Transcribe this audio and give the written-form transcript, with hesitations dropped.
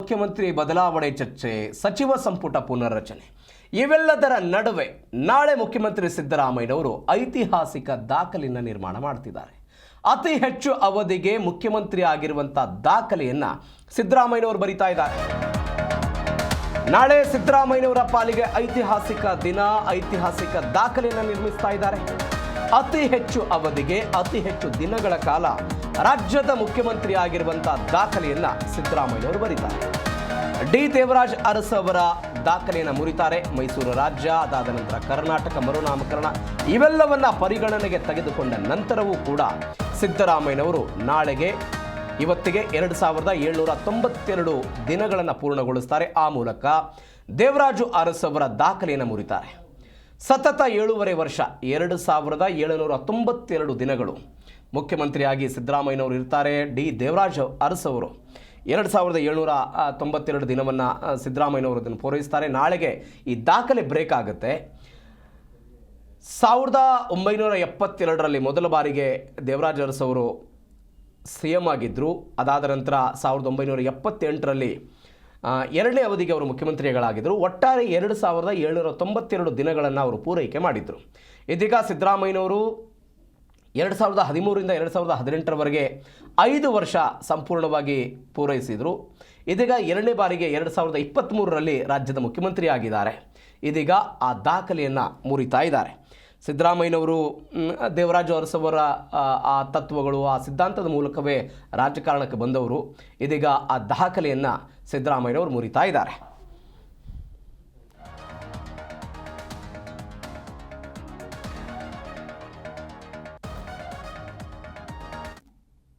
ಮುಖ್ಯಮಂತ್ರಿ ಬದಲಾವಣೆ ಚರ್ಚೆ, ಸಚಿವ ಸಂಪುಟ ಪುನರ್ರಚನೆ ಇವೆಲ್ಲದರ ನಡುವೆ ನಾಳೆ ಮುಖ್ಯಮಂತ್ರಿ ಸಿದ್ದರಾಮಯ್ಯನವರು ಐತಿಹಾಸಿಕ ದಾಖಲೆಯನ್ನು ನಿರ್ಮಾಣ ಮಾಡ್ತಿದ್ದಾರೆ. ಅತಿ ಹೆಚ್ಚು ಅವಧಿಗೆ ಮುಖ್ಯಮಂತ್ರಿ ಆಗಿರುವಂಥ ದಾಖಲೆಯನ್ನು ಸಿದ್ದರಾಮಯ್ಯನವರು ಬರಿತಾ ಇದ್ದಾರೆ. ನಾಳೆ ಸಿದ್ದರಾಮಯ್ಯನವರ ಪಾಲಿಗೆ ಐತಿಹಾಸಿಕ ದಿನ, ಐತಿಹಾಸಿಕ ದಾಖಲೆಯನ್ನು ನಿರ್ಮಿಸ್ತಾ ಇದ್ದಾರೆ. ಅತಿ ಹೆಚ್ಚು ಅವಧಿಗೆ ಅತಿ ಹೆಚ್ಚು ದಿನಗಳ ಕಾಲ ರಾಜ್ಯದ ಮುಖ್ಯಮಂತ್ರಿ ಆಗಿರುವಂಥ ದಾಖಲೆಯನ್ನು ಸಿದ್ದರಾಮಯ್ಯನವರು ಬರೀತಾರೆ. ಡಿ ದೇವರಾಜ್ ಅರಸು ಅವರ ದಾಖಲೆಯನ್ನು ಮುರಿತಾರೆ. ಮೈಸೂರು ರಾಜ್ಯ, ಅದಾದ ನಂತರ ಕರ್ನಾಟಕ ಮರುನಾಮಕರಣ ಇವೆಲ್ಲವನ್ನ ಪರಿಗಣನೆಗೆ ತೆಗೆದುಕೊಂಡ ನಂತರವೂ ಕೂಡ ಸಿದ್ದರಾಮಯ್ಯನವರು ನಾಳೆಗೆ ಇವತ್ತಿಗೆ 2792 ದಿನಗಳನ್ನು ಪೂರ್ಣಗೊಳಿಸ್ತಾರೆ. ಆ ಮೂಲಕ ದೇವರಾಜು ಅರಸು ಅವರ ದಾಖಲೆಯನ್ನು ಮುರಿತಾರೆ. ಸತತ 7.5 ವರ್ಷ 2792 ದಿನಗಳು ಮುಖ್ಯಮಂತ್ರಿಯಾಗಿ ಸಿದ್ದರಾಮಯ್ಯನವರು ಇರ್ತಾರೆ. ಡಿ ದೇವರಾಜ್ ಅರಸು ಅವರು 2792 ದಿನವನ್ನು ಸಿದ್ದರಾಮಯ್ಯನವರು ಅದನ್ನು ಪೂರೈಸ್ತಾರೆ. ನಾಳೆಗೆ ಈ ದಾಖಲೆ ಬ್ರೇಕ್ ಆಗುತ್ತೆ. 1972ರಲ್ಲಿ ಮೊದಲ ಬಾರಿಗೆ ದೇವರಾಜ್ ಅರಸು ಅವರು CM ಆಗಿದ್ದರು. ಅದಾದ ನಂತರ 1978ರಲ್ಲಿ ಎರಡನೇ ಅವಧಿಗೆ ಅವರು ಮುಖ್ಯಮಂತ್ರಿಗಳಾಗಿದ್ದರು. ಒಟ್ಟಾರೆ 2792 ದಿನಗಳನ್ನು ಅವರು ಪೂರೈಕೆ ಮಾಡಿದರು. ಇದೀಗ ಸಿದ್ದರಾಮಯ್ಯನವರು 2013ರಿಂದ 2018ರವರೆಗೆ 5 ವರ್ಷ ಸಂಪೂರ್ಣವಾಗಿ ಪೂರೈಸಿದರು. ಇದೀಗ ಎರಡನೇ ಬಾರಿಗೆ 2023ರಲ್ಲಿ ರಾಜ್ಯದ ಮುಖ್ಯಮಂತ್ರಿ ಆಗಿದ್ದಾರೆ. ಇದೀಗ ಆ ದಾಖಲೆಯನ್ನು ಮುರಿತಾ ಇದ್ದಾರೆ. ಸಿದ್ದರಾಮಯ್ಯನವರು ದೇವರಾಜು ಅರಸು ಅವರ ಆ ತತ್ವಗಳು, ಆ ಸಿದ್ಧಾಂತದ ಮೂಲಕವೇ ರಾಜಕಾರಣಕ್ಕೆ ಬಂದವರು. ಇದೀಗ ಆ ದಾಖಲೆಯನ್ನು ಸಿದ್ದರಾಮಯ್ಯನವರು ಮುರಿತಾ ಇದ್ದಾರೆ.